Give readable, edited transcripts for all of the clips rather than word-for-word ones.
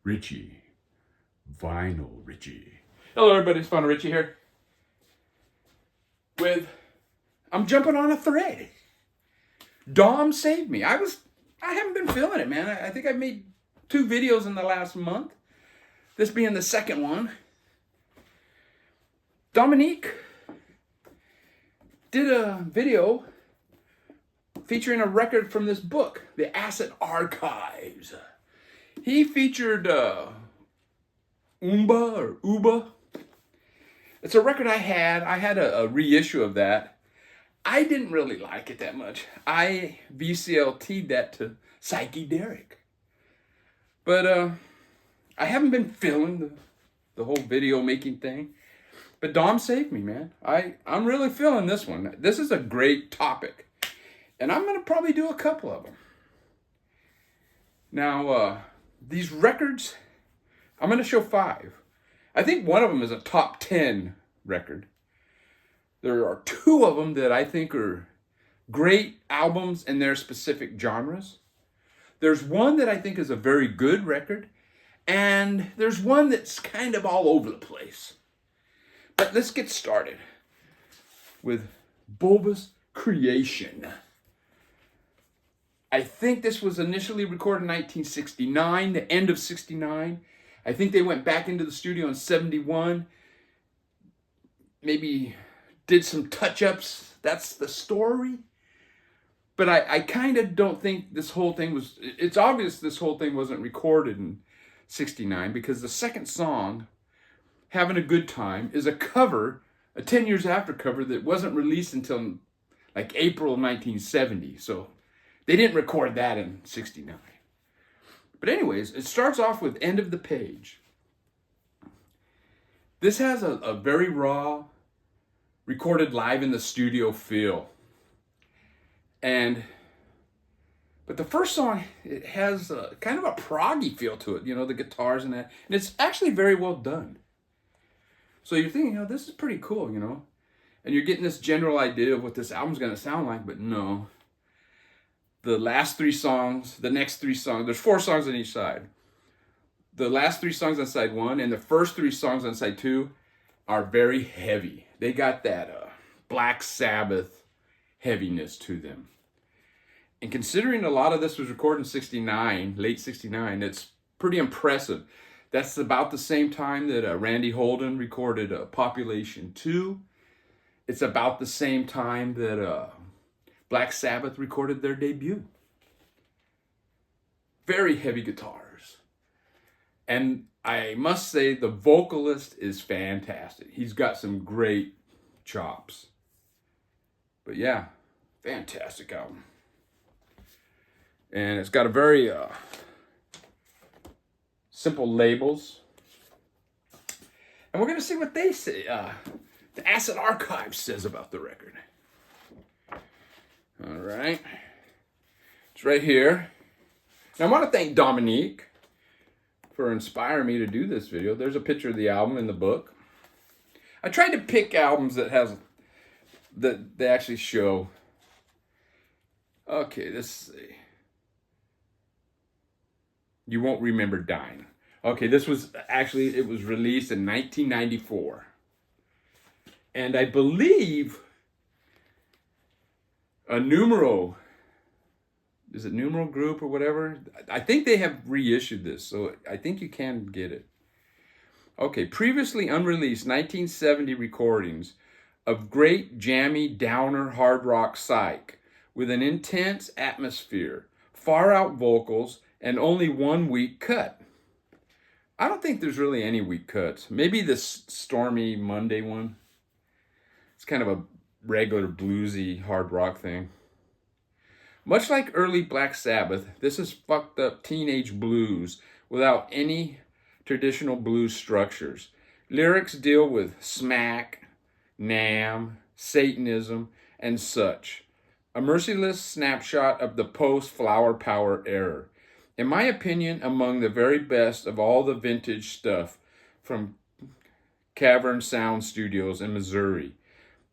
Richie. Vinyl Richie. Hello everybody, it's Vinyl Richie here. I'm jumping on a thread. Dom saved me. I haven't been feeling it, man. I think I've made 2 videos in the last month. This being the second one. Dominique did a video featuring a record from this book, The Acid Archives. He featured Uba. It's a record I had. I had a reissue of that. I didn't really like it that much. I VCLT'd that to Psychedelic. But I haven't been feeling the whole video making thing. But Dom saved me, man. I'm really feeling this one. This is a great topic. And I'm going to probably do a couple of them. Now, these records, I'm going to show 5. I think one of them is a top 10 record. There are 2 of them that I think are great albums in their specific genres. There's one that I think is a very good record. And there's one that's kind of all over the place. But let's get started with Bulbous Creation. I think this was initially recorded in 1969, the end of 69. I think they went back into the studio in 71. Maybe did some touch-ups. That's the story. But I kind of don't think this whole thing was... It's obvious this whole thing wasn't recorded in 69 because the second song, Having a Good Time, is a cover, a 10 years after cover that wasn't released until like April of 1970. So they didn't record that in 69. But anyways, it starts off with End of the Page. This has a very raw, recorded live in the studio feel. But the first song, it has kind of a proggy feel to it, the guitars and that. And it's actually very well done. So you're thinking, this is pretty cool, And you're getting this general idea of what this album's going to sound like, but no. The last 3 songs, the next 3 songs, there's 4 songs on each side. The last 3 songs on side 1 and the first 3 songs on side 2 are very heavy. They got that Black Sabbath heaviness to them. And considering a lot of this was recorded in 69, late 69, it's pretty impressive. That's about the same time that Randy Holden recorded Population 2. It's about the same time that Black Sabbath recorded their debut. Very heavy guitars. And I must say the vocalist is fantastic. He's got some great chops. But yeah, fantastic album. And it's got a very simple labels. And we're going to see what they say. The Acid Archive says about the record. All right. It's right here. And I want to thank Dominique for inspiring me to do this video. There's a picture of the album in the book. I tried to pick albums that they actually show. Okay, let's see. You Won't Remember Dying. Okay, it was released in 1994. And I believe a Numeral Group or whatever? I think they have reissued this, so I think you can get it. Okay, previously unreleased 1970 recordings of great jammy downer hard rock psych with an intense atmosphere, far out vocals, and only 1 weak cut. I don't think there's really any weak cuts. Maybe this Stormy Monday one. It's kind of a regular bluesy hard rock thing. Much like early Black Sabbath, this is fucked up teenage blues without any traditional blues structures. Lyrics deal with smack, nam, Satanism, and such. A merciless snapshot of the post-flower power era. In my opinion, among the very best of all the vintage stuff from Cavern Sound Studios in Missouri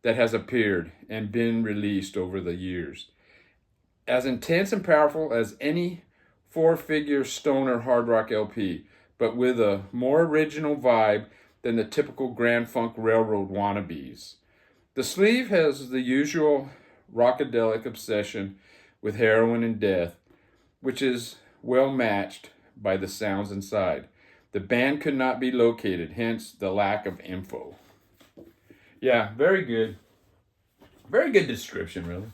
that has appeared and been released over the years. As intense and powerful as any 4-figure stoner hard rock LP, but with a more original vibe than the typical Grand Funk Railroad wannabes. The sleeve has the usual rockadelic obsession with heroin and death, which is well matched by the sounds inside. The band could not be located, hence the lack of info. Yeah, very good. Very good description, really.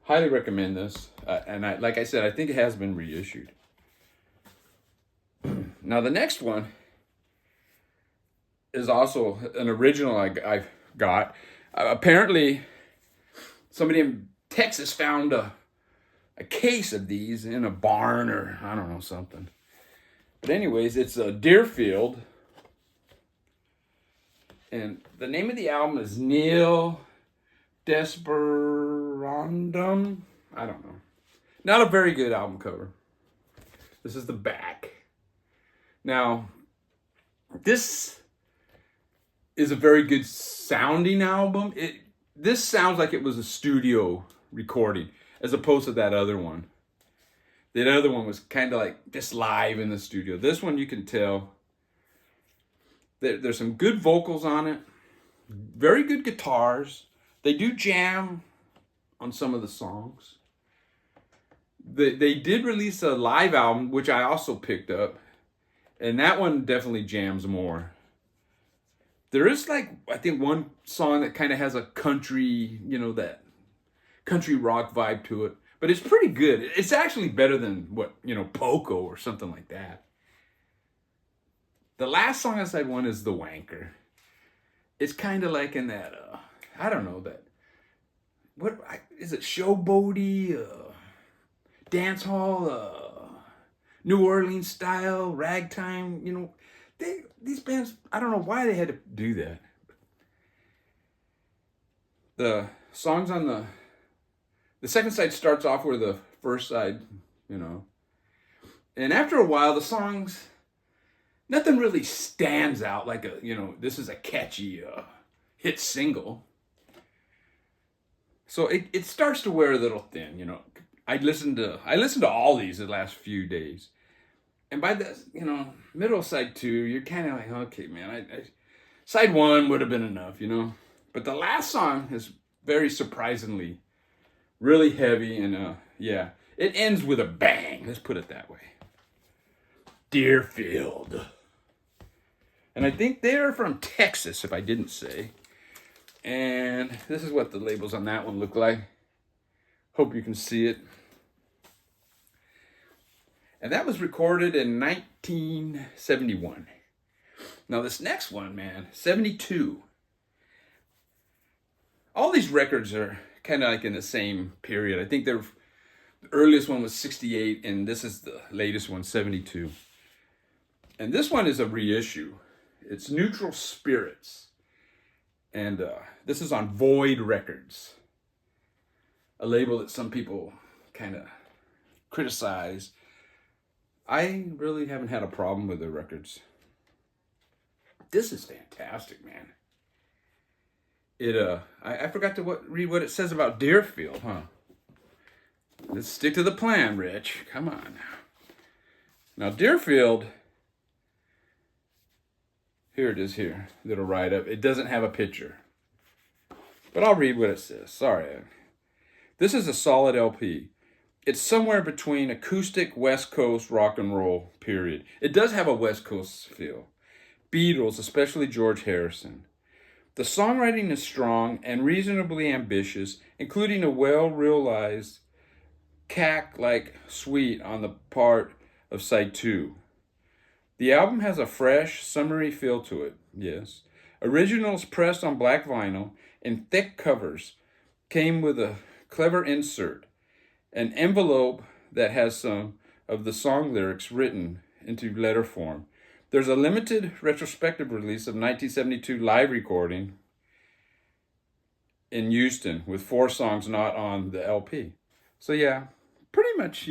Highly recommend this. And like I said, I think it has been reissued. Now, the next one is also an original I've got. Apparently, somebody in Texas found a case of these in a barn or I don't know, something. But anyways, it's a Deerfield. And the name of the album is Neil Desperandum. I don't know. Not a very good album cover. This is the back. Now, this is a very good sounding album. This sounds like it was a studio recording as opposed to that other one. That other one was kind of like just live in the studio. This one you can tell there's some good vocals on it. Very good guitars. They do jam on some of the songs. They did release a live album, which I also picked up. And that one definitely jams more. There is like, I think one song that kind of has a country, that country rock vibe to it. But it's pretty good. It's actually better than Poco or something like that. The last song on side one is The Wanker. It's kind of like in that, I don't know, is it showboaty, dance hall, New Orleans style, ragtime, these bands, I don't know why they had to do that. The songs on the second side starts off where the first side, and after a while the songs, nothing really stands out like this is a catchy hit single. So it starts to wear a little thin, I listened to all these the last few days. And by the, middle of side two, you're kind of like, okay, man, side one would have been enough, But the last song is very surprisingly really heavy and, yeah, it ends with a bang. Let's put it that way. Deerfield. And I think they're from Texas, if I didn't say. And this is what the labels on that one look like. Hope you can see it. And that was recorded in 1971. Now this next one, man, 72. All these records are kind of like in the same period. I think the earliest one was 68, and this is the latest one, 72. And this one is a reissue. It's Neutral Spirits. And this is on Void Records. A label that some people kind of criticize. I really haven't had a problem with their records. This is fantastic, man. I forgot to read what it says about Deerfield, huh? Let's stick to the plan, Rich. Come on. Now, Deerfield, here it is here, little write-up. It doesn't have a picture. But I'll read what it says. Sorry. This is a solid LP. It's somewhere between acoustic West Coast rock and roll, period. It does have a West Coast feel. Beatles, especially George Harrison. The songwriting is strong and reasonably ambitious, including a well-realized cack-like suite on the part of side 2. The album has a fresh, summery feel to it, yes. Originals pressed on black vinyl in thick covers came with a clever insert, an envelope that has some of the song lyrics written into letter form. There's a limited retrospective release of 1972 live recording in Houston with 4 songs not on the LP. So yeah, pretty much,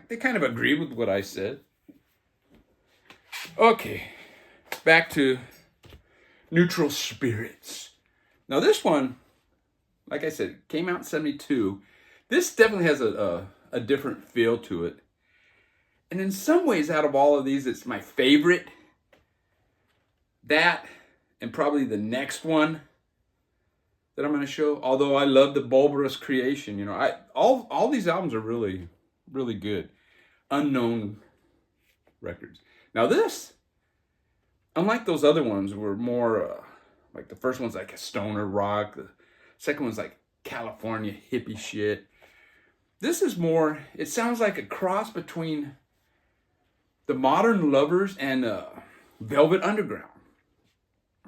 they kind of agree with what I said. Okay, back to Neutral Spirits. Now this one, like I said, came out in 72. This definitely has a different feel to it. And in some ways, out of all of these, it's my favorite. That, and probably the next one that I'm going to show. Although I love the Bulbarous Creation. You know, all these albums are really, really good. Unknown records. Now this, unlike those other ones, were more like the first one's like a stoner rock. The second one's like California hippie shit. This is more, it sounds like a cross between the Modern Lovers and Velvet Underground.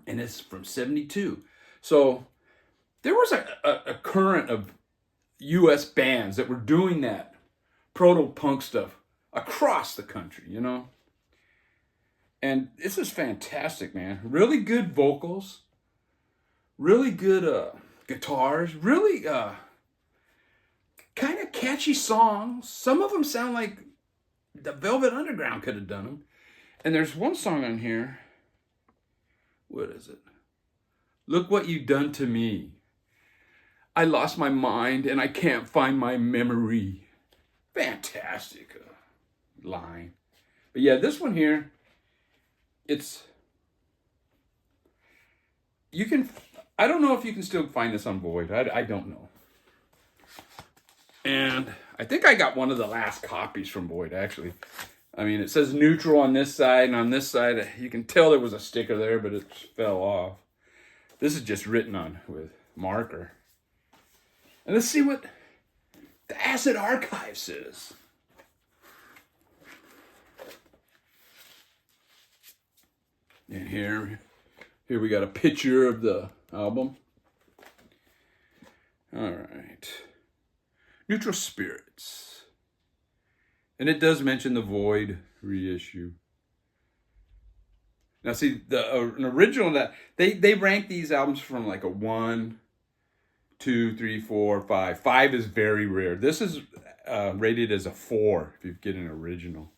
And it's from 72. So there was a current of US bands that were doing that proto-punk stuff across the country, you know? And this is fantastic, man. Really good vocals. Really good guitars. Really kind of catchy songs. Some of them sound like the Velvet Underground could have done them. And there's one song on here. What is it? Look What You Done to Me. I lost my mind and I can't find my memory. Fantastic line. But yeah, this one here, I don't know if you can still find this on Void. I don't know. And I think I got one of the last copies from Void, actually. I mean, it says neutral on this side, and on this side, you can tell there was a sticker there, but it fell off. This is just written on with marker. And let's see what the Acid Archive says. And here we got a picture of the album. All right. Neutral Spirits. And it does mention the Void reissue. Now see, an original that they rank these albums from like a 1, 2, 3, 4, 5. 5 is very rare. This is rated as a 4 if you get an original.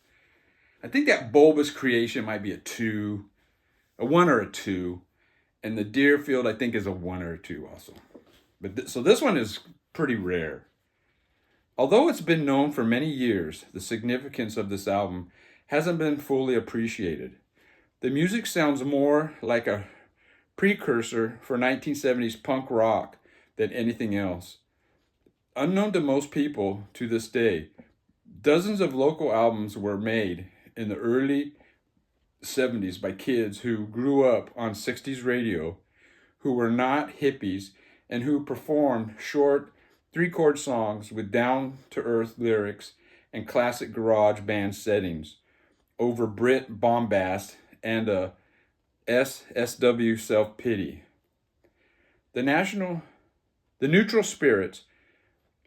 I think that Bulbous Creation might be a 2, a 1 or a 2, and the Deerfield I think is a 1 or a 2 also. But so this one is pretty rare. Although it's been known for many years, the significance of this album hasn't been fully appreciated. The music sounds more like a precursor for 1970s punk rock than anything else. Unknown to most people to this day, dozens of local albums were made in the early 70s by kids who grew up on 60s radio, who were not hippies, and who performed short 3-chord songs with down-to-earth lyrics and classic garage band settings over Brit bombast and a SSW self-pity. The Neutral Spirits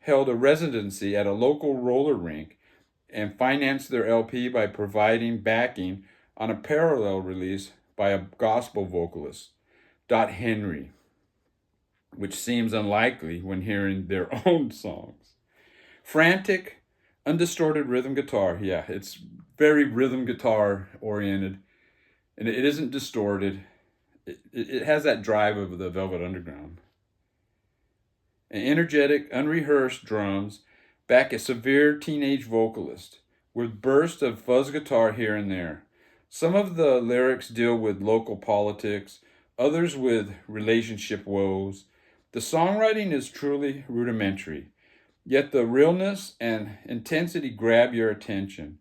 held a residency at a local roller rink and financed their LP by providing backing on a parallel release by a gospel vocalist, Dot Henry, which seems unlikely when hearing their own songs. Frantic, undistorted rhythm guitar. Yeah, it's very rhythm guitar oriented, and it isn't distorted. It has that drive of the Velvet Underground. An energetic, unrehearsed drums back a severe teenage vocalist with bursts of fuzz guitar here and there. Some of the lyrics deal with local politics, others with relationship woes. The songwriting is truly rudimentary, yet the realness and intensity grab your attention.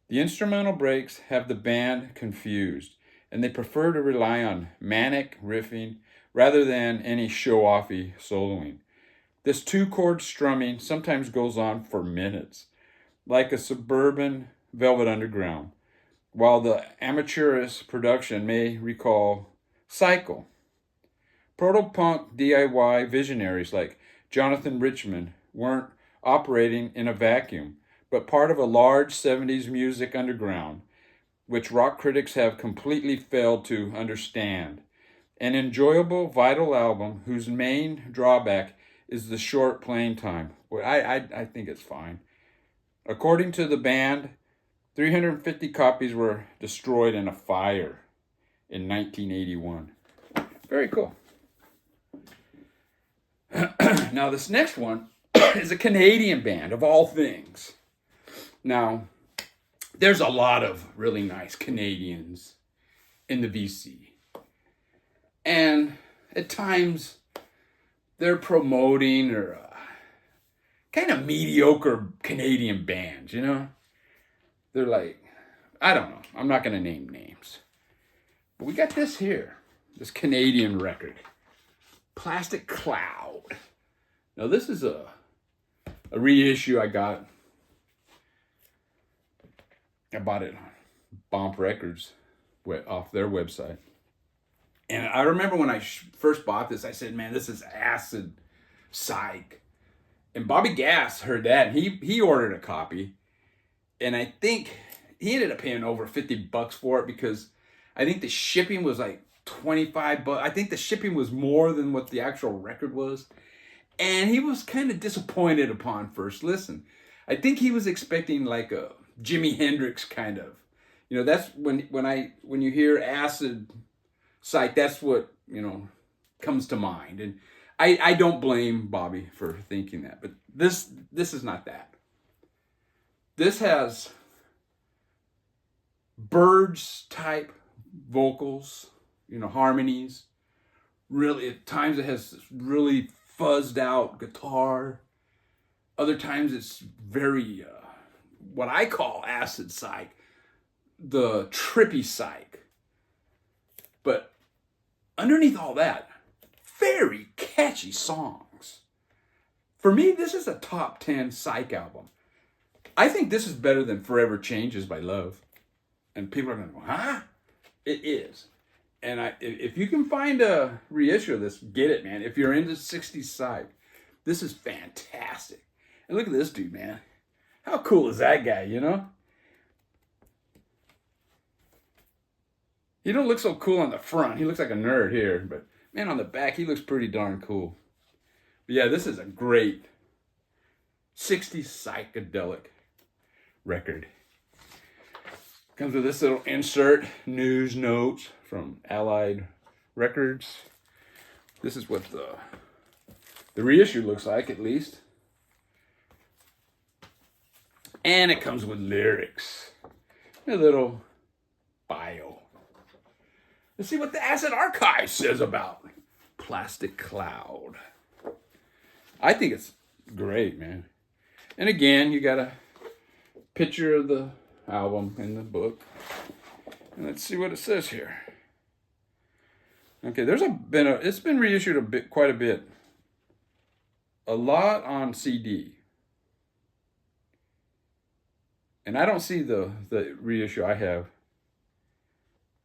The instrumental breaks have the band confused, and they prefer to rely on manic riffing rather than any show-offy soloing. This 2-chord strumming sometimes goes on for minutes, like a suburban Velvet Underground, while the amateurish production may recall Cycle. Proto-punk DIY visionaries like Jonathan Richman weren't operating in a vacuum, but part of a large 70s music underground, which rock critics have completely failed to understand. An enjoyable, vital album whose main drawback is the short playing time. Well, I think it's fine. According to the band, 350 copies were destroyed in a fire in 1981. Very cool. Now, this next one is a Canadian band, of all things. Now, there's a lot of really nice Canadians in the VC. And at times, they're promoting or kind of mediocre Canadian bands, you know? They're like, I don't know. I'm not going to name names. But we got this here, this Canadian record, Plastic Cloud. Now, this is a reissue I got. I bought it on Bomp Records off their website. And I remember when I first bought this, I said, man, this is acid psych. And Bobby Gass heard that, and he ordered a copy. And I think he ended up paying over $50 for it because I think the shipping was like $25. I think the shipping was more than what the actual record was. And he was kind of disappointed upon first listen. I think he was expecting like a Jimi Hendrix kind of. You know, that's when you hear acid psych, that's what, you know, comes to mind. And I don't blame Bobby for thinking that, but this is not that. This has Birds type vocals, you know, harmonies. Really, at times it has really fuzzed out guitar. Other times it's very, what I call acid psych, the trippy psych. But underneath all that, very catchy songs. For me, this is a top 10 psych album. I think this is better than Forever Changes by Love. And people are going to go, huh? It is. And if you can find a reissue of this, get it, man. If you're into 60s psych, this is fantastic. And look at this dude, man. How cool is that guy, you know? He don't look so cool on the front. He looks like a nerd here. But, man, on the back, he looks pretty darn cool. But, yeah, this is a great 60s psychedelic record. Comes with this little insert, news notes from Allied Records. This is what the reissue looks like, at least. And it comes with lyrics. A little bio. Let's see what the Acid Archive says about Plastic Cloud. I think it's great, man. And again, you got a picture of the album in the book. And let's see what it says here. Okay, it's been reissued quite a bit. A lot on CD. And I don't see the reissue I have.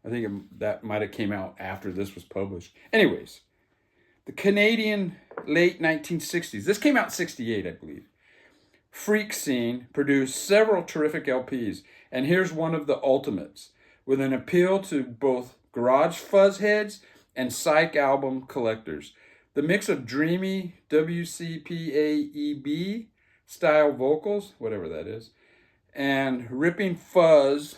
I think that might have came out after this was published. Anyways, the Canadian late 1960s. This came out in 68, I believe. Freak Scene produced several terrific LPs, and here's one of the ultimates, with an appeal to both garage fuzzheads and psych album collectors. The mix of dreamy WCPAEB style vocals, whatever that is, and ripping fuzz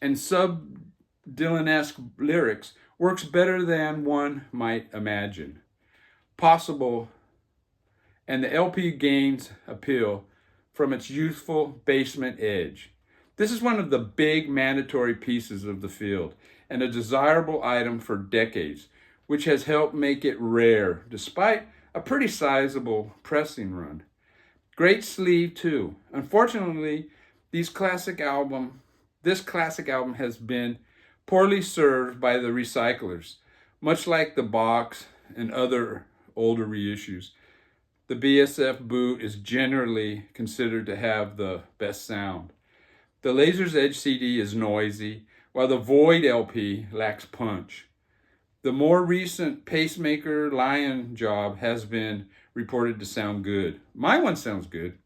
and sub-Dylan-esque lyrics works better than one might imagine. Possible. And the LP gains appeal from its youthful basement edge. This is one of the big mandatory pieces of the field and a desirable item for decades, which has helped make it rare despite a pretty sizable pressing run. Great sleeve too. Unfortunately, this classic album has been poorly served by the recyclers, much like the box and other older reissues. The BSF boot is generally considered to have the best sound. The Laser's Edge CD is noisy, while the Void LP lacks punch. The more recent Pacemaker Lion job has been reported to sound good. My one sounds good.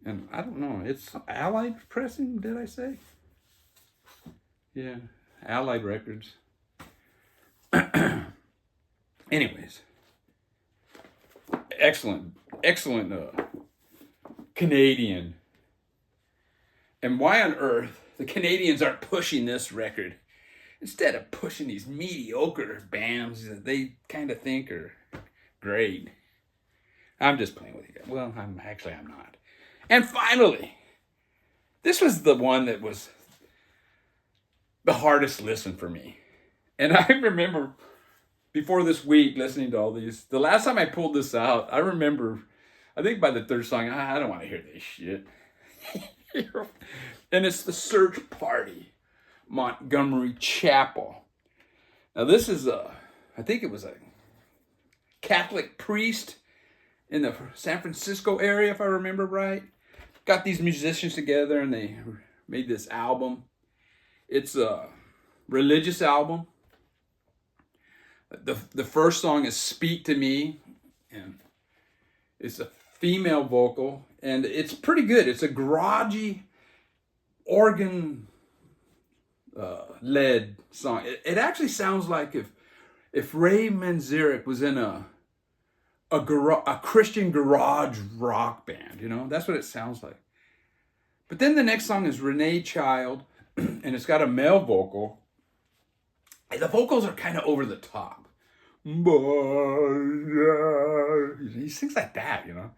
And I don't know, it's Allied Pressing, did I say? Yeah, Allied Records. Anyways. Excellent Canadian. And why on earth the Canadians aren't pushing this record instead of pushing these mediocre bands that they kind of think are great? I'm just playing with you guys. Well, I'm not. And finally, This was the one that was the hardest listen for me. And I remember before this week listening to all these, the last time I pulled this out, I remember, I think by the third song, I don't want to hear this shit. And it's the Search Party, Montgomery Chapel. Now this is I think it was a Catholic priest in the San Francisco area, if I remember right. Got these musicians together and they made this album. It's a religious album. The first song is Speak to Me, and it's a female vocal, and it's pretty good. It's a garagey organ led song. It actually sounds like if Ray Manzarek was in a Christian garage rock band, you know? That's what it sounds like. But then the next song is Renee Child, and it's got a male vocal. The vocals are kind of over the top. He sings like that, you know?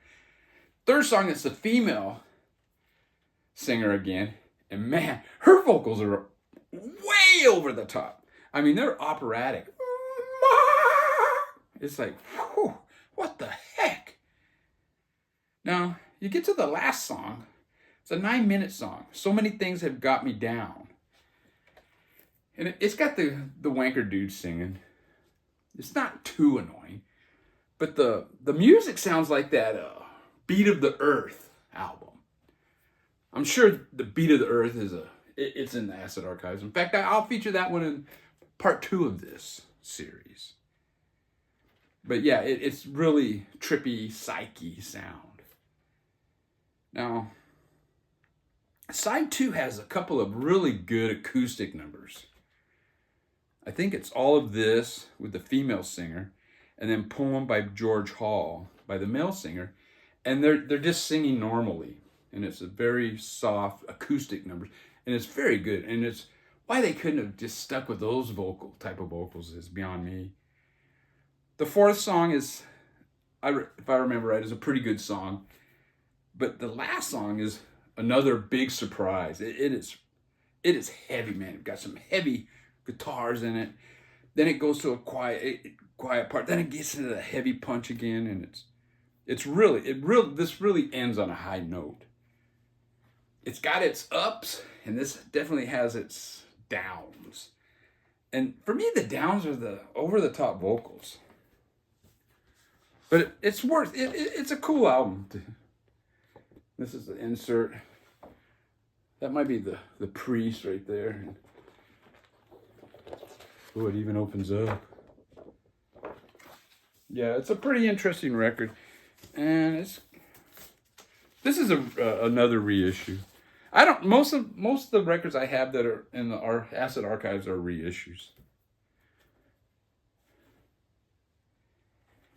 Third song is the female singer again. And man, her vocals are way over the top. I mean, they're operatic. It's like, whew, what the heck? Now, you get to the last song. It's a 9-minute song. So Many Things Have Got Me Down. And it's got the wanker dude singing. It's not too annoying. But the music sounds like that Beat of the Earth album. I'm sure the Beat of the Earth it's in the Acid Archives. In fact, I'll feature that one in part 2 of this series. But yeah, it's really trippy, psyche sound. Now, side 2 has a couple of really good acoustic numbers. I think it's All of This with the female singer, and then Poem by George Hall by the male singer, and they're just singing normally, and it's a very soft acoustic numbers, and it's very good. And it's why they couldn't have just stuck with those type of vocals is beyond me. The fourth song is, if I remember right, is a pretty good song. But the last song is another big surprise. It is heavy, man. It's got some heavy guitars in it. Then it goes to a quiet part. Then it gets into the heavy punch again, and this really ends on a high note. It's got its ups, and this definitely has its downs. And for me, the downs are the over-the-top vocals. But it's a cool album. This is the insert. That might be the priest right there. Oh, it even opens up. Yeah, it's a pretty interesting record. And this is another reissue. Most of the records I have that are in our Acid Archives are reissues.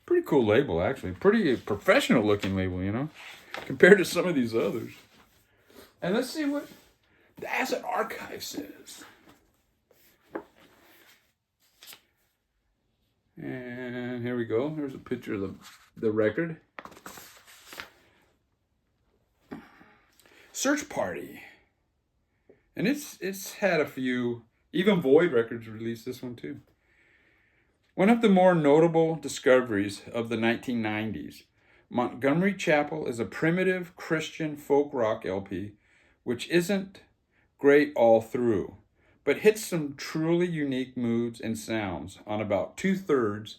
Pretty cool label, actually. Pretty professional looking label, you know, compared to some of these others. And let's see what the Acid Archive says. And here we go. Here's a picture of the record. Search Party. And it's had a few, even Void Records released this one too. One of the more notable discoveries of the 1990s, Montgomery Chapel is a primitive Christian folk rock LP, which isn't great all through, but hits some truly unique moods and sounds on about 2/3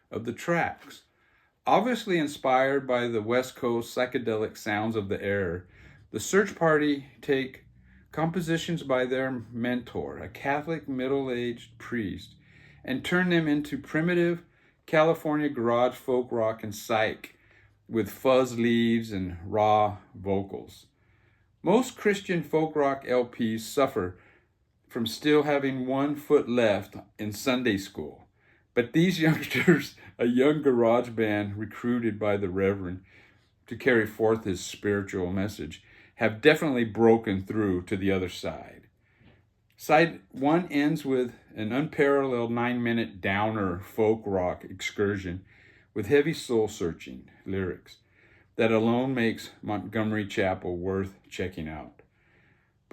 of the tracks. Obviously inspired by the West Coast psychedelic sounds of the era, the Search Party take compositions by their mentor, a Catholic middle-aged priest, and turn them into primitive California garage folk rock and psych with fuzz leaves and raw vocals. Most Christian folk rock LPs suffer from still having one foot left in Sunday school, but these youngsters, a young garage band recruited by the Reverend to carry forth his spiritual message, have definitely broken through to the other side. Side 1 ends with an unparalleled 9-minute downer folk rock excursion with heavy soul-searching lyrics that alone makes Montgomery Chapel worth checking out.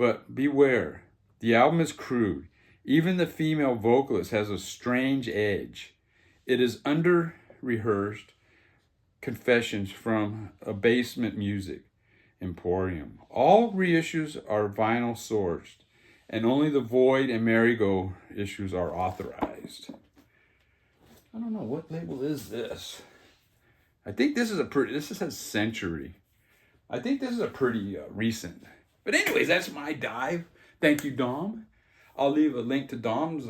But beware, the album is crude. Even the female vocalist has a strange edge. It is under-rehearsed confessions from a basement music emporium. All reissues are vinyl sourced, and only the Void and Merry-Go issues are authorized. I don't know, what label is this? I think this is this says Century. I think this is a pretty recent. But anyways, that's my dive. Thank you, Dom. I'll leave a link to Dom's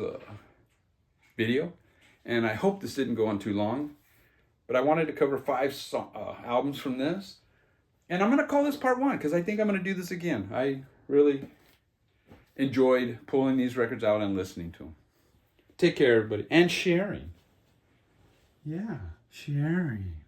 video. And I hope this didn't go on too long. But I wanted to cover 5 albums from this. And I'm going to call this part 1 because I think I'm going to do this again. I really enjoyed pulling these records out and listening to them. Take care, everybody. And sharing. Yeah, sharing.